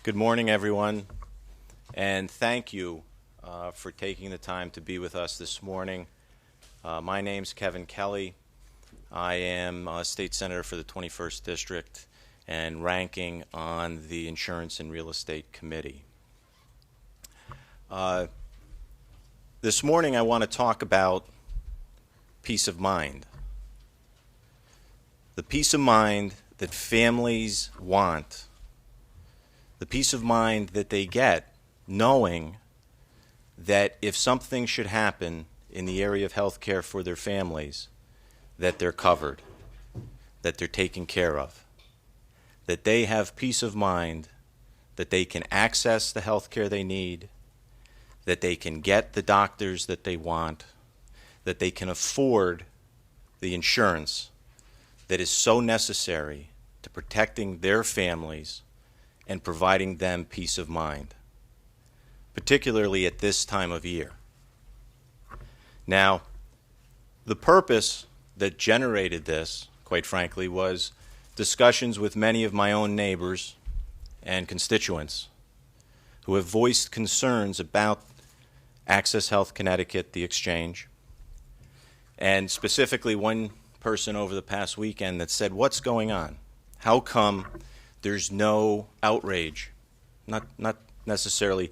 Good morning, everyone, and thank you for taking the time to be with us this morning. My name's Kevin Kelly. I am State Senator for the 21st District and ranking on the Insurance and Real Estate Committee. This morning I want to talk about peace of mind. The peace of mind that families want. The peace of mind that they get knowing that if something should happen in the area of health care for their families, that they're covered, that they're taken care of, that they have peace of mind that they can access the health care they need, that they can get the doctors that they want, that they can afford the insurance that is so necessary to protecting their families and providing them peace of mind, particularly at this time of year. Now, the purpose that generated this, quite frankly, was discussions with many of my own neighbors and constituents who have voiced concerns about Access Health Connecticut, the exchange, and specifically one person over the past weekend that said, "What's going on? How come there's no outrage?" Not necessarily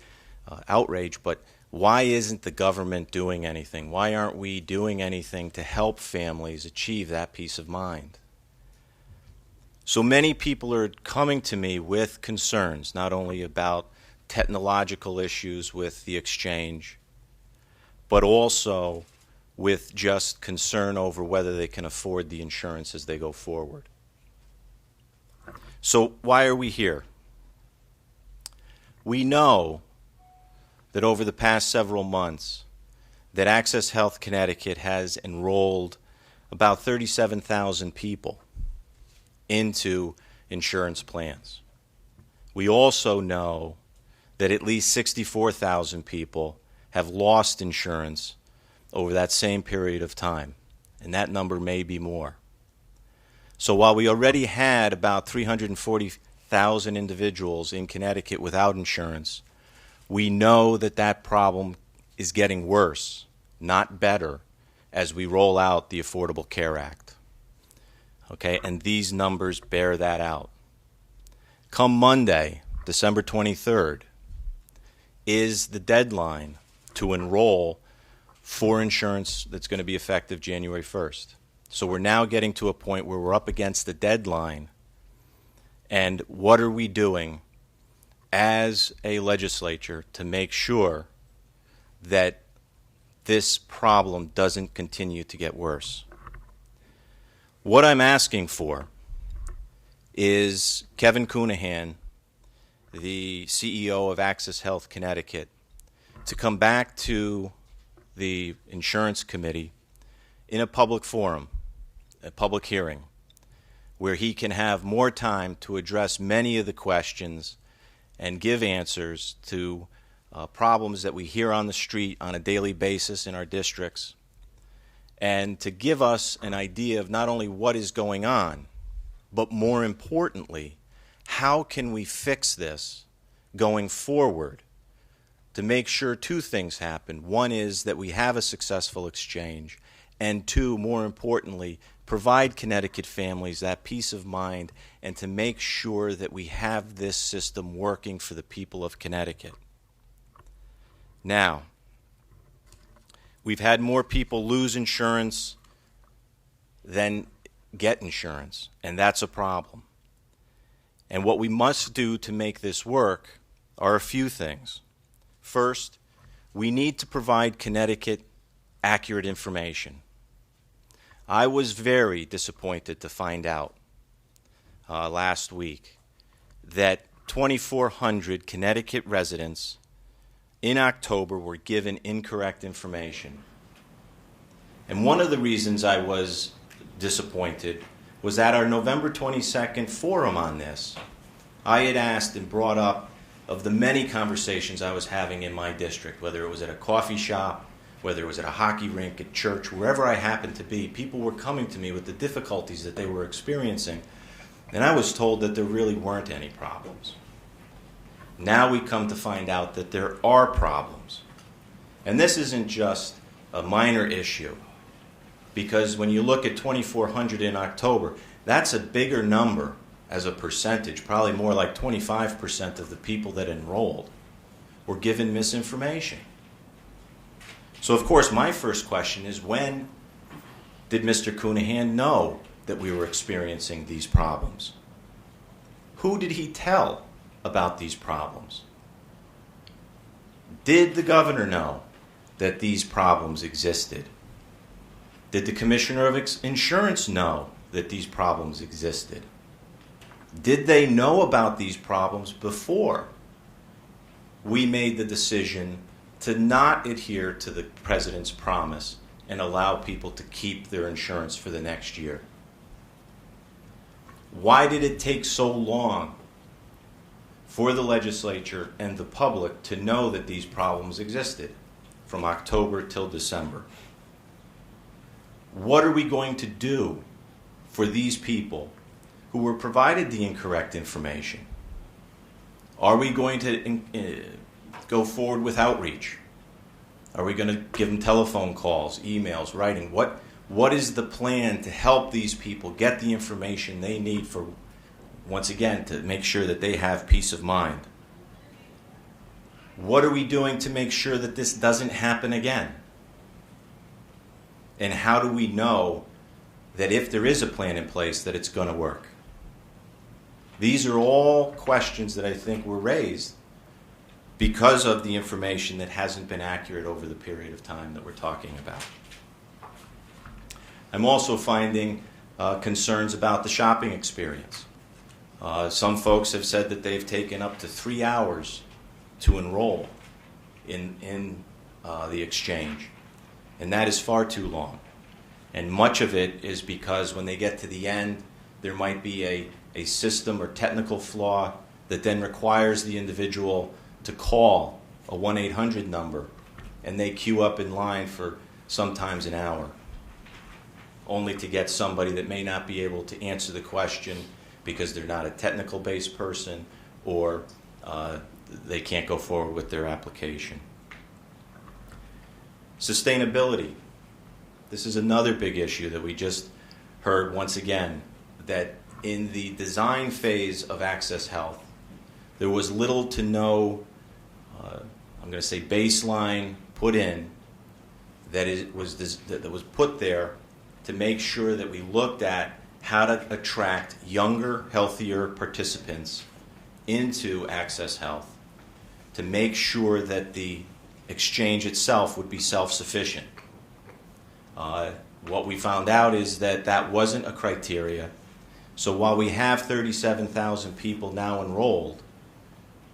outrage, but why isn't the government doing anything? Why aren't we doing anything to help families achieve that peace of mind? So many people are coming to me with concerns, not only about technological issues with the exchange, but also with just concern over whether they can afford the insurance as they go forward. So why are we here? We know that over the past several months that Access Health Connecticut has enrolled about 37,000 people into insurance plans. We also know that at least 64,000 people have lost insurance over that same period of time, and that number may be more. So while we already had about 340,000 individuals in Connecticut without insurance, we know that that problem is getting worse, not better, as we roll out the Affordable Care Act. Okay, and these numbers bear that out. Come Monday, December 23rd, is the deadline to enroll for insurance that's going to be effective January 1st. So we're now getting to a point where we're up against the deadline, and what are we doing as a legislature to make sure that this problem doesn't continue to get worse? What I'm asking for is Kevin Coonahan, the CEO of Access Health Connecticut, to come back to the Insurance Committee in a public forum, a public hearing, where he can have more time to address many of the questions and give answers to problems that we hear on the street on a daily basis in our districts, and to give us an idea of not only what is going on, but more importantly, how can we fix this going forward to make sure two things happen. One is that we have a successful exchange, and two, more importantly, provide Connecticut families that peace of mind and to make sure that we have this system working for the people of Connecticut. Now, we've had more people lose insurance than get insurance, and that's a problem. And what we must do to make this work are a few things. First, we need to provide Connecticut accurate information. I was very disappointed to find out last week that 2,400 Connecticut residents in October were given incorrect information. And one of the reasons I was disappointed was at our November 22nd forum on this, I had asked and brought up of the many conversations I was having in my district, whether it was at a coffee shop, whether it was at a hockey rink, at church, wherever I happened to be, people were coming to me with the difficulties that they were experiencing. And I was told that there really weren't any problems. Now we come to find out that there are problems. And this isn't just a minor issue, because when you look at 2,400 in October, that's a bigger number as a percentage, probably more like 25% of the people that enrolled were given misinformation. So of course my first question is, when did Mr. Cunahan know that we were experiencing these problems? Who did he tell about these problems? Did the governor know that these problems existed? Did the Commissioner of Insurance know that these problems existed? Did they know about these problems before we made the decision to not adhere to the President's promise and allow people to keep their insurance for the next year? Why did it take so long for the legislature and the public to know that these problems existed from October till December? What are we going to do for these people who were provided the incorrect information? Are we going to go forward with outreach? Are we going to give them telephone calls, emails, writing? What is the plan to help these people get the information they need for, once again, to make sure that they have peace of mind? What are we doing to make sure that this doesn't happen again? And how do we know that if there is a plan in place that it's going to work? These are all questions that I think were raised because of the information that hasn't been accurate over the period of time that we're talking about. I'm also finding concerns about the shopping experience. Some folks have said that they've taken up to 3 hours to enroll in the exchange, and that is far too long. And much of it is because when they get to the end, there might be a system or technical flaw that then requires the individual to call a 1-800 number, and they queue up in line for sometimes an hour, only to get somebody that may not be able to answer the question because they're not a technical-based person, or they can't go forward with their application. Sustainability. This is another big issue that we just heard once again, that in the design phase of Access Health, there was little to no, I'm going to say baseline put in that was put there to make sure that we looked at how to attract younger, healthier participants into Access Health, to make sure that the exchange itself would be self-sufficient. What we found out is that that wasn't a criteria. So while we have 37,000 people now enrolled,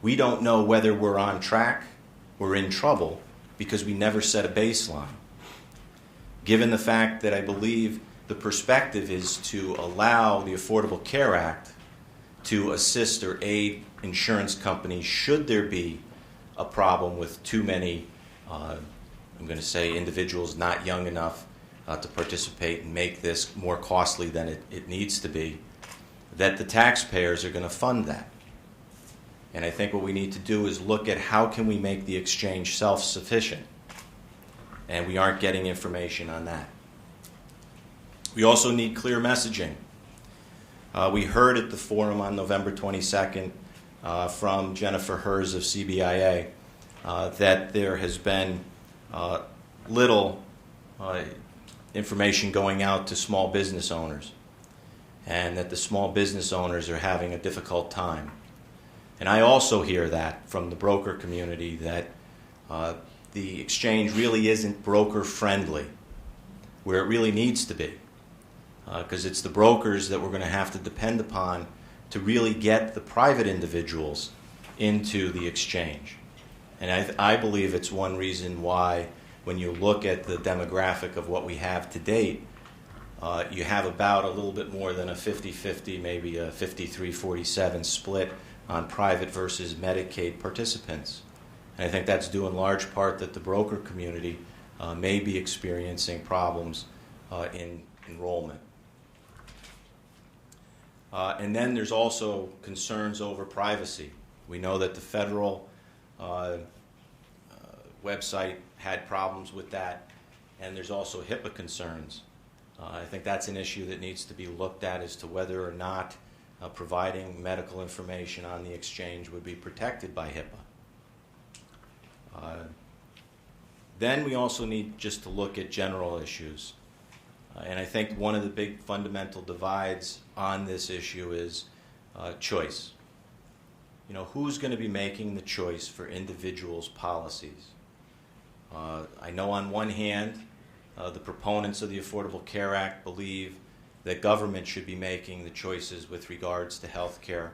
we don't know whether we're on track or in trouble because we never set a baseline. Given the fact that I believe the perspective is to allow the Affordable Care Act to assist or aid insurance companies should there be a problem with too many, I'm going to say, individuals not young enough to participate and make this more costly than it needs to be, that the taxpayers are going to fund that. And I think what we need to do is look at how can we make the exchange self-sufficient. And we aren't getting information on that. We also need clear messaging. We heard at the forum on November 22nd from Jennifer Hers of CBIA that there has been little information going out to small business owners, and that the small business owners are having a difficult time. And I also hear that from the broker community, that the exchange really isn't broker friendly where it really needs to be, because it's the brokers that we're going to have to depend upon to really get the private individuals into the exchange. And I believe it's one reason why, when you look at the demographic of what we have to date, you have about a little bit more than a 50-50, maybe a 53-47 split on private versus Medicaid participants. And I think that's due in large part that the broker community may be experiencing problems in enrollment. And then there's also concerns over privacy. We know that the federal website had problems with that, and there's also HIPAA concerns. I think that's an issue that needs to be looked at as to whether or not providing medical information on the exchange would be protected by HIPAA. Then we also need just to look at general issues. And I think one of the big fundamental divides on this issue is choice. You know, who's going to be making the choice for individuals' policies? I know on one hand, the proponents of the Affordable Care Act believe that government should be making the choices with regards to health care,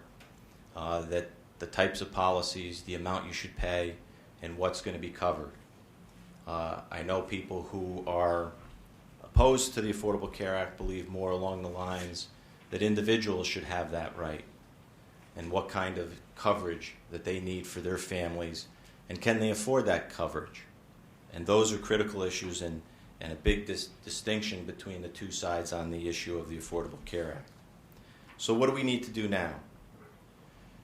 that the types of policies, the amount you should pay, and what's going to be covered. I know people who are opposed to the Affordable Care Act believe more along the lines that individuals should have that right, and what kind of coverage that they need for their families, and can they afford that coverage? And those are critical issues and a big distinction between the two sides on the issue of the Affordable Care Act. So what do we need to do now?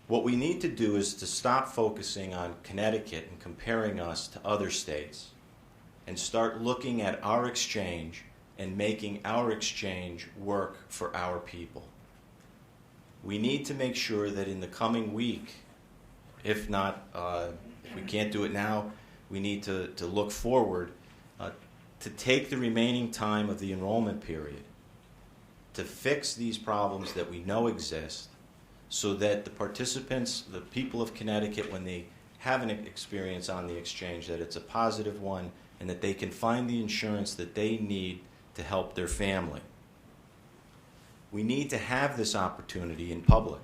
What we need to do is to stop focusing on Connecticut and comparing us to other states and start looking at our exchange and making our exchange work for our people. We need to make sure that in the coming week, if not, if we can't do it now, we need to look forward to take the remaining time of the enrollment period to fix these problems that we know exist so that the participants, the people of Connecticut, when they have an experience on the exchange, that it's a positive one and that they can find the insurance that they need to help their family. We need to have this opportunity in public,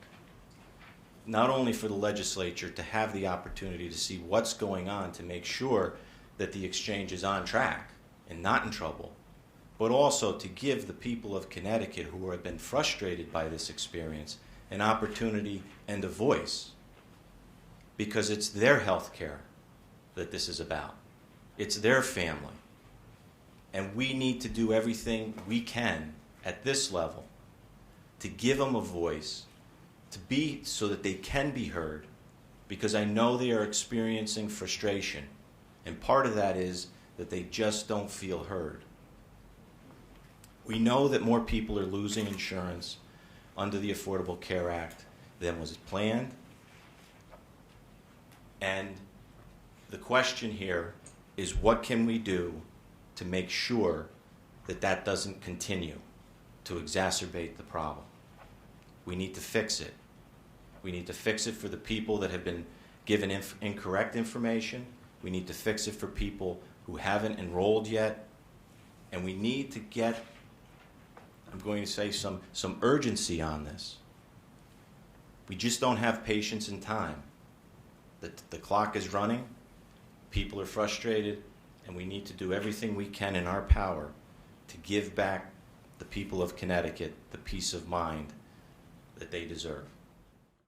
not only for the legislature to have the opportunity to see what's going on to make sure that the exchange is on track and not in trouble, but also to give the people of Connecticut who have been frustrated by this experience an opportunity and a voice, because it's their health care that this is about. It's their family. And we need to do everything we can at this level to give them a voice, to be so that they can be heard, because I know they are experiencing frustration. And part of that is that they just don't feel heard. We know that more people are losing insurance under the Affordable Care Act than was planned. And the question here is, what can we do to make sure that that doesn't continue to exacerbate the problem? We need to fix it. We need to fix it for the people that have been given incorrect information. We need to fix it for people who haven't enrolled yet. And we need to get, I'm going to say, some urgency on this. We just don't have patience and time. The clock is running, people are frustrated, and we need to do everything we can in our power to give back the people of Connecticut the peace of mind that they deserve.